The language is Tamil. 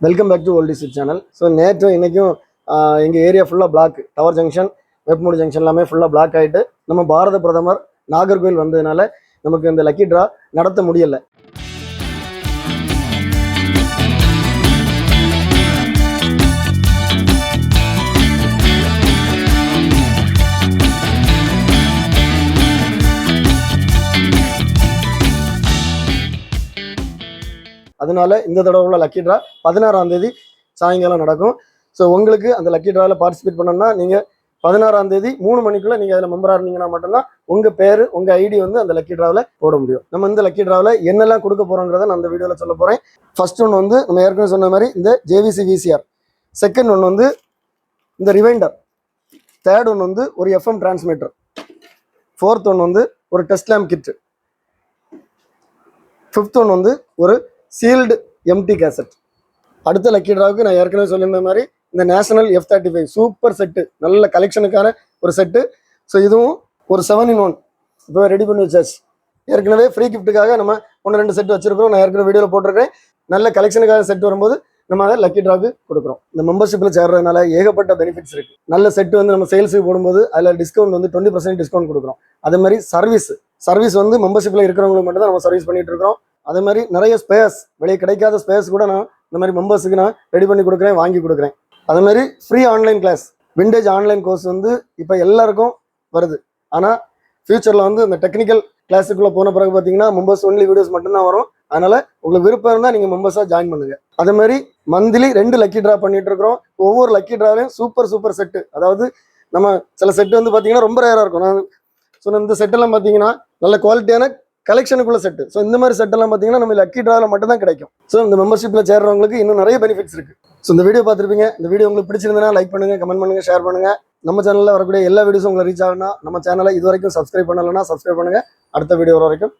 Welcome back to old district channel. So நேற்று இன்றைக்கும் எங்கள் ஏரியா ஃபுல்லாக பிளாக், டவர் ஜங்ஷன், வெப்பமூடி ஜங்ஷன் எல்லாமே ஃபுல்லாக பிளாக் ஆகிட்டு நம்ம பாரத பிரதமர் நாகர்கோவில் வந்ததுனால நமக்கு இந்த லக்கி ட்ரா நடத்த முடியலை. அதனால இந்த தடவை உள்ள லக்கி ட்ரா 16ஆம் தேதி சாயங்காலம் நடக்கும். ஸோ உங்களுக்கு அந்த லக்கி ட்ராவில் பார்ட்டிசிபேட் பண்ணணும்னா நீங்கள் 16ஆம் தேதி 3 மணிக்குள்ளே நீங்கள் அதில் மெம்பராக இருந்தீங்கன்னா மட்டும்தான் உங்கள் பேர், உங்கள் ஐடி வந்து அந்த லக்கி ட்ராவில் போட முடியும். நம்ம இந்த லக்கி ட்ராவில் என்னெல்லாம் கொடுக்க போகிறோங்கிறத நான் அந்த வீடியோவில் சொல்ல போகிறேன். ஃபர்ஸ்ட் ஒன்று வந்து நம்ம ஏற்கனவே சொன்ன மாதிரி இந்த JVC VCR, செகண்ட் ஒன்று வந்து இந்த ரிவைண்டர், தேர்ட் ஒன்று வந்து ஒரு FM டிரான்ஸ்மிட்டர், ஃபோர்த் ஒன்று வந்து ஒரு டெஸ்ட் லேம்ப் கிட்டு, ஃபிஃப்த் ஒன்று வந்து ஒரு சீல்டு எம்டி கேசட். அடுத்த லக்கி ட்ராவுக்கு நான் ஏற்கனவே சொல்லியிருந்த மாதிரி இந்த நேஷனல் F35 சூப்பர் செட்டு, நல்ல கலெக்ஷனுக்கான ஒரு செட்டு. ஸோ இதுவும் ஒரு 7-in-1 இப்போ ரெடி பண்ணி வச்சாச்சு. ஏற்கனவே ஃப்ரீ கிஃப்ட்டுக்காக நம்ம 1-2 செட் வச்சிருக்கிறோம். நான் ஏற்கனவே வீடியோவில் போட்டிருக்கேன். நல்ல கலெக்ஷனுக்காக செட் வரும்போது நம்ம அதை லக்கி ட்ராவுக்கு கொடுக்குறோம். இந்த மெம்பர்ஷிப்பில் சேர்றதுனால ஏகப்பட்ட பெனிஃபிட்ஸ் இருக்குது. நல்ல செட்டு வந்து நம்ம சேல்ஸுக்கு போடும்போது அதில் டிஸ்கவுண்ட் வந்து 20% டிஸ்கவுண்ட் கொடுக்குறோம். அதே மாதிரி சர்வீஸ் வந்து மெம்பர்ஷிப்பில் இருக்கிறவங்களுக்கு மட்டும் தான் நம்ம சர்வீஸ் பண்ணிட்டு இருக்கிறோம். அதே மாதிரி நிறைய ஸ்பேஸ், வெளியே கிடைக்காத ஸ்பேஸ் கூட நான் இந்த மாதிரி மெம்பர்ஸுக்கு நான் ரெடி பண்ணி கொடுக்குறேன், வாங்கி கொடுக்குறேன். அதே மாதிரி free online class, vintage online course வந்து இப்போ எல்லாருக்கும் வருது. ஆனால் ஃபியூச்சரில் வந்து இந்த டெக்னிக்கல் கிளாஸுக்குள்ளே போன பிறகு பார்த்தீங்கன்னா மெம்பர்ஸ் ஒன்லி வீடியோஸ் மட்டும்தான் வரும். அதனால் உங்களுக்கு விருப்பம் இருந்தால் நீங்கள் மெம்பர்ஸாக ஜாயின் பண்ணுங்கள். அதே மாதிரி மந்த்லி 2 லக்கி ட்ரா பண்ணிட்டு இருக்கிறோம். ஒவ்வொரு லக்கி ட்ராவிலையும் சூப்பர் செட்டு, அதாவது நம்ம சில செட்டு வந்து பார்த்தீங்கன்னா ரொம்ப ரேராக இருக்கும். நான் சொன்ன இந்த செட்டெல்லாம் பார்த்தீங்கன்னா நல்ல குவாலிட்டியான கலெக்ஷனுக்குள்ள செட்டு. ஸோ இந்த மாதிரி செட்டெல்லாம் பார்த்தீங்கன்னா நம்ம லக்கி ட்ராவில் மட்டும் தான் கிடைக்கும். ஸோ இந்த மெம்பர்ஷிப்பில் சேர்றவங்களுக்கு இன்னும் நிறைய பெனிஃபிட்ஸ் இருக்கு. ஸோ இந்த வீடியோ பார்த்துருப்பீங்க. இந்த வீடியோ உங்களுக்கு பிடிச்சிருந்தனா லைக் பண்ணுங்க, கமெண்ட் பண்ணுங்க, ஷேர் பண்ணுங்க. நம்ம சேனலில் வரக்கூடிய எல்லா வீடியோஸும் உங்களை ரீச் ஆகுனா நம்ம சேனலை இது வரைக்கும் சப்ஸ்கிரைப் பண்ணலைன்னா சப்ஸ்கிரைப் பண்ணுங்க. அடுத்த வீடியோ வர வரைக்கும்